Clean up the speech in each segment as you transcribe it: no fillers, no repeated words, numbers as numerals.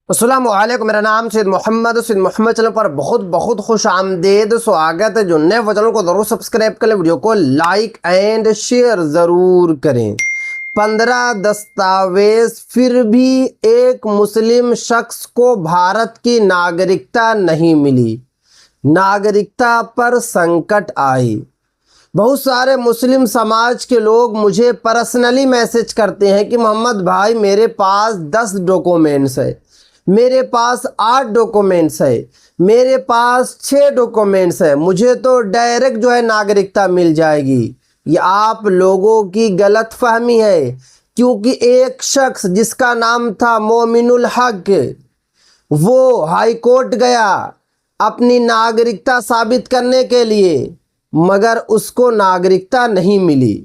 अस्सलाम वालेकुम। मेरा नाम सैयद मोहम्मद चैनल पर बहुत बहुत खुश आमदेद स्वागत है। जो नए वो चैनल को जरूर सब्सक्राइब करें, वीडियो को लाइक एंड शेयर ज़रूर करें। 15 दस्तावेज फिर भी एक मुस्लिम शख्स को भारत की नागरिकता नहीं मिली। नागरिकता पर संकट आई। बहुत सारे मुस्लिम समाज के लोग मुझे पर्सनली मैसेज करते हैं कि मोहम्मद भाई मेरे पास 10 डॉक्यूमेंट्स है, मेरे पास 8 डॉक्यूमेंट्स है, मेरे पास 6 डॉक्यूमेंट्स है, मुझे तो डायरेक्ट जो है नागरिकता मिल जाएगी। ये आप लोगों की गलत फहमी है, क्योंकि एक शख्स जिसका नाम था मोमिनुल हक, वो हाई कोर्ट गया अपनी नागरिकता साबित करने के लिए, मगर उसको नागरिकता नहीं मिली।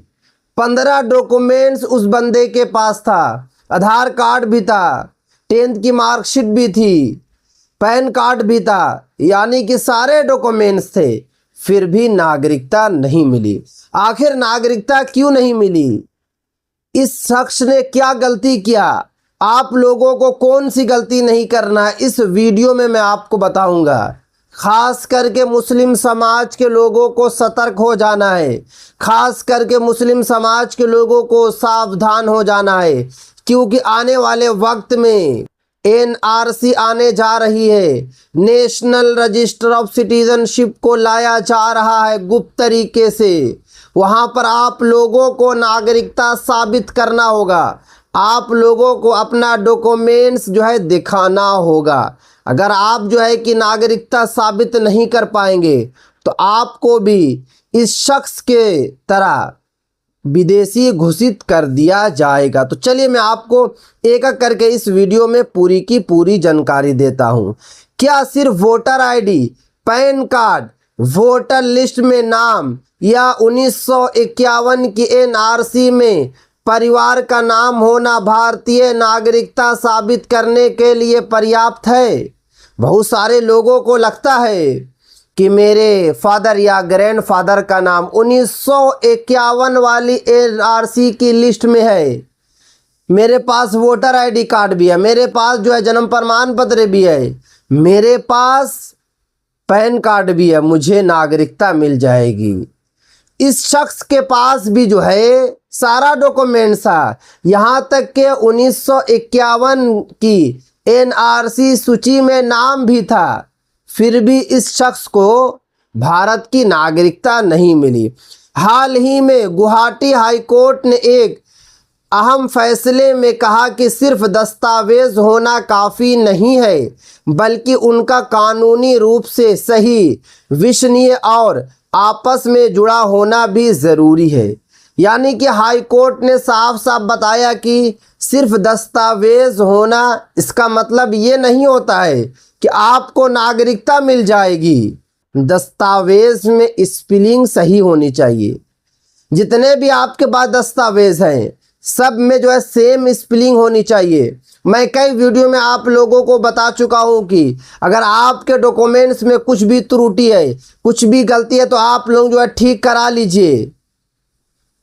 15 डॉक्यूमेंट्स उस बंदे के पास था, आधार कार्ड भी था, 10th की मार्कशीट भी थी, पैन कार्ड भी था, यानी कि सारे डॉक्यूमेंट्स थे, फिर भी नागरिकता नहीं मिली। आखिर नागरिकता क्यों नहीं मिली? इस शख्स ने क्या गलती किया? आप लोगों को कौन सी गलती नहीं करना है, इस वीडियो में मैं आपको बताऊंगा। खास करके मुस्लिम समाज के लोगों को सतर्क हो जाना है, खास करके मुस्लिम समाज के लोगों को सावधान हो जाना है, क्योंकि आने वाले वक्त में एनआरसी आने जा रही है। नेशनल रजिस्टर ऑफ सिटीजनशिप को लाया जा रहा है गुप्त तरीके से। वहाँ पर आप लोगों को नागरिकता साबित करना होगा, आप लोगों को अपना डॉक्यूमेंट्स जो है दिखाना होगा। अगर आप जो है कि नागरिकता साबित नहीं कर पाएंगे तो आपको भी इस शख्स के तरह विदेशी घोषित कर दिया जाएगा। तो चलिए मैं आपको एक एक करके इस वीडियो में पूरी की पूरी जानकारी देता हूं। क्या सिर्फ voter ID, pan card, voter list में नाम या 1951 की एनआरसी में परिवार का नाम होना भारतीय नागरिकता साबित करने के लिए पर्याप्त है? बहुत सारे लोगों को लगता है कि मेरे फादर या ग्रैंडफादर का नाम 1951 वाली एनआरसी की लिस्ट में है, मेरे पास वोटर आईडी कार्ड भी है, मेरे पास जो है जन्म प्रमाण पत्र भी है, मेरे पास पैन कार्ड भी है, मुझे नागरिकता मिल जाएगी। इस शख्स के पास भी जो है सारा डॉक्यूमेंट्स था, यहाँ तक के 1951 की एनआरसी सूची में नाम भी था, फिर भी इस शख्स को भारत की नागरिकता नहीं मिली। हाल ही में गुवाहाटी हाई कोर्ट ने एक अहम फैसले में कहा कि सिर्फ दस्तावेज होना काफ़ी नहीं है, बल्कि उनका कानूनी रूप से सही, विश्वसनीय और आपस में जुड़ा होना भी ज़रूरी है। यानी कि हाई कोर्ट ने साफ साफ बताया कि सिर्फ दस्तावेज होना इसका मतलब ये नहीं होता है कि आपको नागरिकता मिल जाएगी। दस्तावेज में स्पेलिंग सही होनी चाहिए। जितने भी आपके पास दस्तावेज हैं सब में जो है सेम स्पेलिंग होनी चाहिए। मैं कई वीडियो में आप लोगों को बता चुका हूं कि अगर आपके डॉक्यूमेंट्स में कुछ भी त्रुटि है, कुछ भी गलती है, तो आप लोग जो है ठीक करा लीजिए,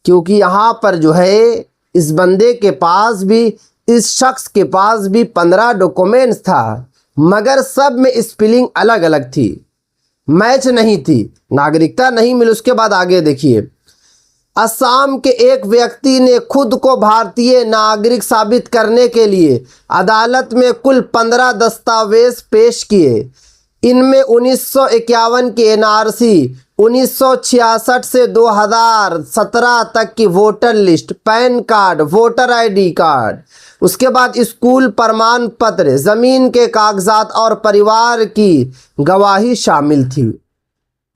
क्योंकि यहाँ पर जो है इस बंदे के पास भी, इस शख्स के पास भी 15 डॉक्यूमेंट्स था, मगर सब में स्पेलिंग अलग अलग थी, मैच नहीं थी, नागरिकता नहीं मिली। उसके बाद आगे देखिए, असम के एक व्यक्ति ने खुद को भारतीय नागरिक साबित करने के लिए अदालत में कुल 15 दस्तावेज पेश किए। इनमें 1951 की एनआरसी, 1966 से 2017 तक की voter list, pan card, voter ID card, उसके बाद स्कूल प्रमाण पत्र, ज़मीन के कागजात और परिवार की गवाही शामिल थी।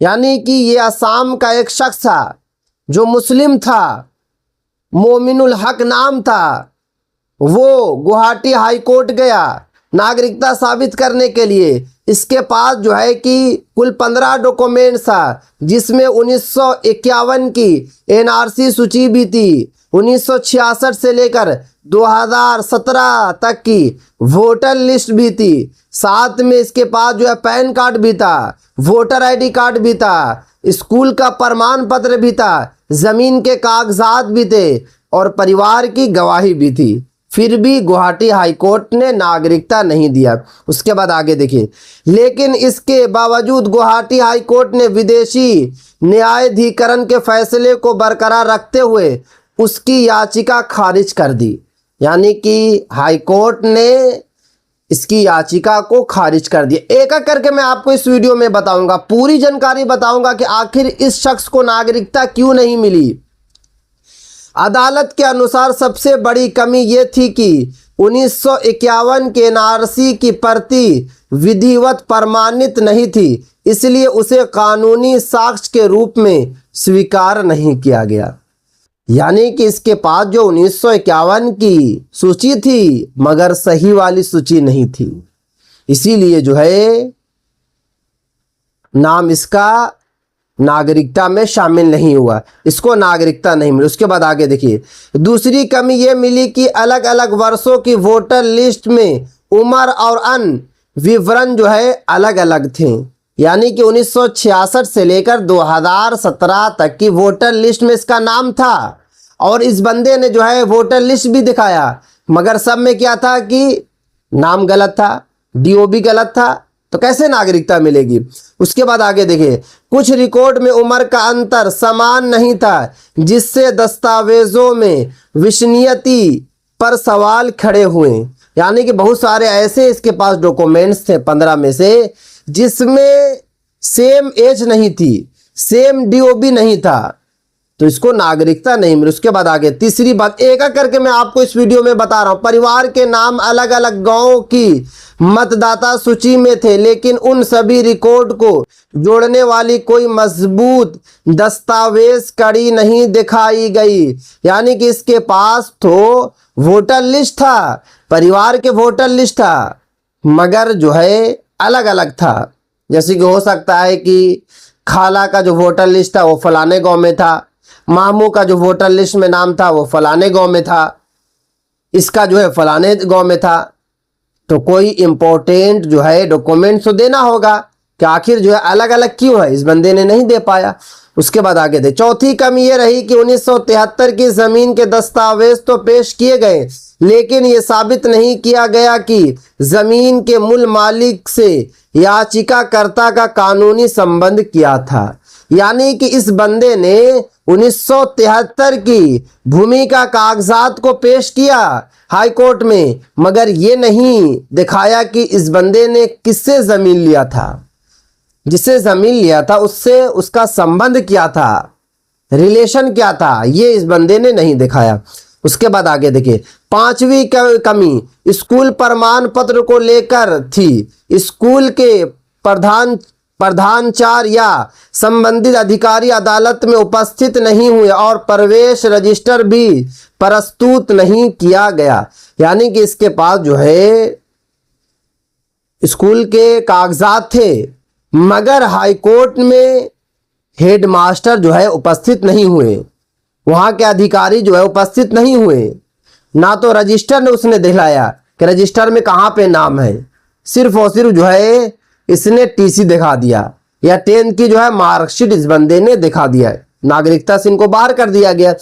यानी कि ये असम का एक शख्स था जो मुस्लिम था, मोमिनुल हक नाम था, वो गुवाहाटी हाई कोर्ट गया नागरिकता साबित करने के लिए। इसके पास जो है कि कुल 15 डॉक्यूमेंट्स था, जिसमें 1951 की एनआरसी सूची भी थी, 1966 से लेकर 2017 तक की वोटर लिस्ट भी थी, साथ में इसके पास जो है पैन कार्ड भी था, वोटर आईडी कार्ड भी था, स्कूल का प्रमाण पत्र भी था, ज़मीन के कागजात भी थे और परिवार की गवाही भी थी। फिर भी गुवाहाटी हाई कोर्ट ने नागरिकता नहीं दिया। उसके बाद आगे देखिए, लेकिन इसके बावजूद गुवाहाटी हाई कोर्ट ने विदेशी न्यायाधिकरण के फैसले को बरकरार रखते हुए उसकी याचिका खारिज कर दी। यानी कि हाई कोर्ट ने इसकी याचिका को खारिज कर दिया। एक एक करके मैं आपको इस वीडियो में बताऊंगा, पूरी जानकारी बताऊंगा कि आखिर इस शख्स को नागरिकता क्यों नहीं मिली। अदालत के अनुसार सबसे बड़ी कमी ये थी कि 1951 के एनआरसी की प्रति विधिवत प्रमाणित नहीं थी, इसलिए उसे कानूनी साक्ष्य के रूप में स्वीकार नहीं किया गया। यानी कि इसके पास जो 1951 की सूची थी मगर सही वाली सूची नहीं थी, इसीलिए जो है नाम इसका नागरिकता में शामिल नहीं हुआ, इसको नागरिकता नहीं मिली। उसके बाद आगे देखिए, दूसरी कमी ये मिली कि अलग अलग वर्षों की वोटर लिस्ट में उम्र और अन्य विवरण जो है अलग अलग थे। यानी कि 1966 से लेकर 2017 तक की वोटर लिस्ट में इसका नाम था और इस बंदे ने जो है वोटर लिस्ट भी दिखाया, मगर सब में क्या था कि नाम गलत था, डीओ भी गलत था, तो कैसे नागरिकता मिलेगी। उसके बाद आगे देखिए, कुछ रिकॉर्ड में उम्र का अंतर समान नहीं था, जिससे दस्तावेजों में विश्वसनीयता पर सवाल खड़े हुए। यानी कि बहुत सारे ऐसे इसके पास डॉक्यूमेंट्स थे 15 में से जिसमें सेम एज नहीं थी, सेम डीओ भी नहीं था, तो इसको नागरिकता नहीं मिली। उसके बाद आगे तीसरी बात, एक एक करके मैं आपको इस वीडियो में बता रहा हूं, परिवार के नाम अलग अलग गांव की मतदाता सूची में थे, लेकिन उन सभी रिकॉर्ड को जोड़ने वाली कोई मजबूत दस्तावेज कड़ी नहीं दिखाई गई। यानी कि इसके पास तो वोटर लिस्ट था, परिवार के वोटर लिस्ट था, मगर जो है अलग अलग था। जैसे कि हो सकता है कि खाला का जो वोटर लिस्ट था वो फलाने गांव में था, मामू का जो वोटर लिस्ट में नाम था वो फलाने गांव में था, इसका जो है फलाने गांव में था। तो कोई इंपॉर्टेंट जो है डॉक्यूमेंट तो देना होगा कि आखिर जो है अलग अलग क्यों है, इस बंदे ने नहीं दे पाया। उसके बाद आगे दे, चौथी कमी ये रही कि 1973 की जमीन के दस्तावेज तो पेश किए गए, लेकिन ये साबित नहीं किया गया कि जमीन के मूल मालिक से याचिकाकर्ता का कानूनी संबंध क्या था। यानी कि इस बंदे ने 1973 की भूमि का कागजात को पेश किया हाई कोर्ट में, मगर ये नहीं दिखाया कि इस बंदे ने किससे जमीन लिया था, जिससे जमीन लिया था उससे उसका संबंध क्या था, रिलेशन क्या था, ये इस बंदे ने नहीं दिखाया। उसके बाद आगे देखिए, पांचवी कमी स्कूल प्रमाण पत्र को लेकर थी। स्कूल के प्रधानाचार्य या संबंधित अधिकारी अदालत में उपस्थित नहीं हुए और प्रवेश रजिस्टर भी प्रस्तुत नहीं किया गया। यानी कि इसके पास जो है स्कूल के कागजात थे, मगर हाई कोर्ट में हेडमास्टर जो है उपस्थित नहीं हुए, वहां के अधिकारी जो है उपस्थित नहीं हुए, ना तो रजिस्टर ने उसने दिखलाया कि रजिस्टर में कहाँ पे नाम है, सिर्फ और सिर्फ जो है इसने टीसी दिखा दिया या 10th की जो है मार्कशीट इस बंदे ने दिखा दिया, नागरिकता से इनको बाहर कर दिया गया।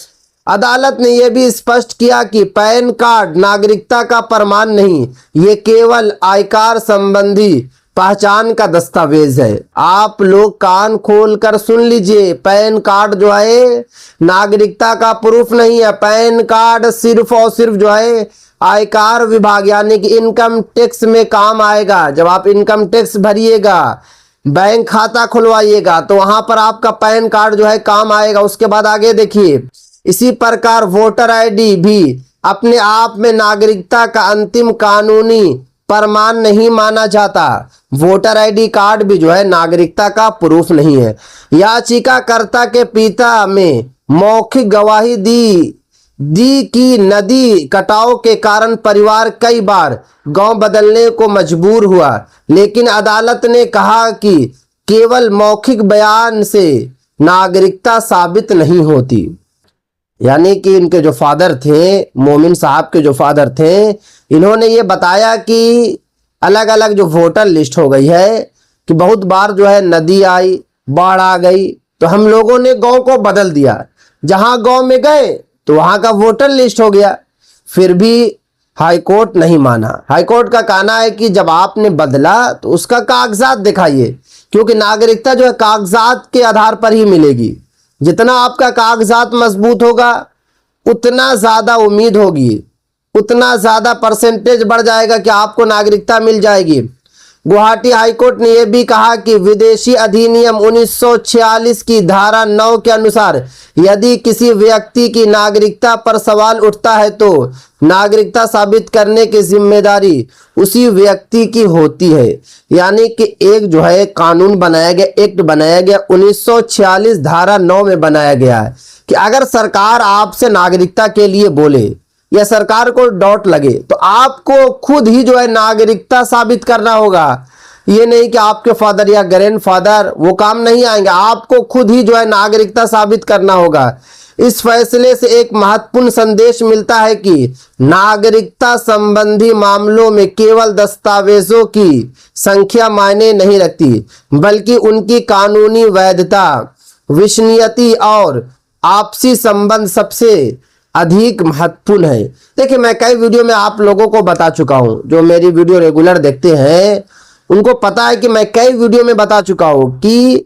अदालत ने यह भी स्पष्ट किया कि पैन कार्ड नागरिकता का प्रमाण नहीं, ये केवल आयकर संबंधी पहचान का दस्तावेज है। आप लोग कान खोल कर सुन लीजिए, पैन कार्ड जो है नागरिकता का प्रूफ नहीं है। पैन कार्ड सिर्फ और सिर्फ जो है आयकर विभाग यानी कि इनकम टैक्स में काम आएगा। जब आप इनकम टैक्स भरिएगा, बैंक खाता खुलवाइएगा, तो वहां पर आपका पैन कार्ड जो है काम आएगा। उसके बाद आगे देखिए, इसी प्रकार वोटर आईडी भी अपने आप में नागरिकता का अंतिम कानूनी प्रमाण नहीं माना जाता। वोटर आईडी कार्ड भी जो है नागरिकता का प्रूफ नहीं है। याचिकाकर्ता के पिता में मौखिक गवाही दी कि नदी कटाव के कारण परिवार कई बार गांव बदलने को मजबूर हुआ, लेकिन अदालत ने कहा कि केवल मौखिक बयान से नागरिकता साबित नहीं होती। यानी कि इनके जो फादर थे, मोमिन साहब के जो फादर थे, इन्होंने ये बताया कि अलग अलग जो वोटर लिस्ट हो गई है कि बहुत बार जो है नदी आई, बाढ़ आ गई, तो हम लोगों ने गांव को बदल दिया। जहां गांव में गए तो वहां का वोटर लिस्ट हो गया। फिर भी हाई कोर्ट नहीं माना। हाई कोर्ट का कहना है कि जब आपने बदला तो उसका कागजात दिखाइए, क्योंकि नागरिकता जो है कागजात के आधार पर ही मिलेगी। जितना आपका कागजात मजबूत होगा उतना ज़्यादा उम्मीद होगी, उतना ज़्यादा परसेंटेज बढ़ जाएगा कि आपको नागरिकता मिल जाएगी। गुवाहाटी हाईकोर्ट ने यह भी कहा कि विदेशी अधिनियम 1946 की धारा 9 के अनुसार यदि किसी व्यक्ति की नागरिकता पर सवाल उठता है तो नागरिकता साबित करने की जिम्मेदारी उसी व्यक्ति की होती है। यानी कि एक जो है कानून बनाया गया, एक्ट बनाया गया 1946 धारा 9 में बनाया गया है कि अगर सरकार आपसे नागरिकता के लिए बोले या सरकार को डाउट लगे तो आपको खुद ही जो है नागरिकता साबित करना होगा। ये नहीं कि आपके फादर या ग्रैंडफादर वो काम नहीं आएंगे, आपको खुद ही जो है नागरिकता साबित करना होगा। इस फैसले से एक महत्वपूर्ण संदेश मिलता है कि नागरिकता संबंधी मामलों में केवल दस्तावेजों की संख्या मायने नहीं रखती, बल्कि उनकी कानूनी वैधता, विश्वसनीयता और आपसी संबंध सबसे अधिक महत्वपूर्ण है। देखिए, मैं कई वीडियो में आप लोगों को बता चुका हूं, जो मेरी वीडियो रेगुलर देखते हैं उनको पता है कि मैं कई वीडियो में बता चुका हूं कि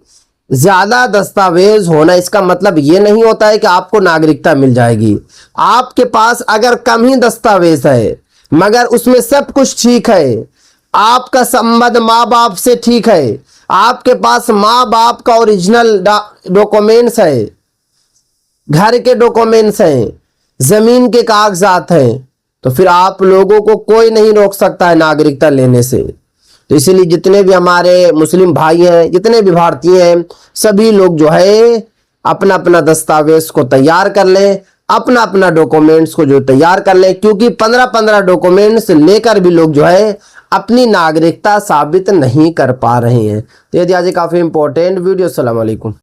ज्यादा दस्तावेज होना इसका मतलब ये नहीं होता है कि आपको नागरिकता मिल जाएगी। आपके पास अगर कम ही दस्तावेज है मगर उसमें सब कुछ ठीक है, आपका संबंध माँ बाप से ठीक है, आपके पास माँ बाप का ओरिजिनल डॉक्यूमेंट्स है, घर के डॉक्यूमेंट्स हैं, जमीन के कागजात हैं, तो फिर आप लोगों को कोई नहीं रोक सकता है नागरिकता लेने से। तो इसीलिए जितने भी हमारे मुस्लिम भाई हैं, जितने भी भारतीय हैं, सभी लोग जो है अपना अपना दस्तावेज को तैयार कर लें, अपना अपना डॉक्यूमेंट्स को जो तैयार कर लें, क्योंकि 15-15 डॉक्यूमेंट्स लेकर भी लोग जो है अपनी नागरिकता साबित नहीं कर पा रहे हैं। तो ये आज काफी इंपॉर्टेंट वीडियो। अस्सलाम वालेकुम।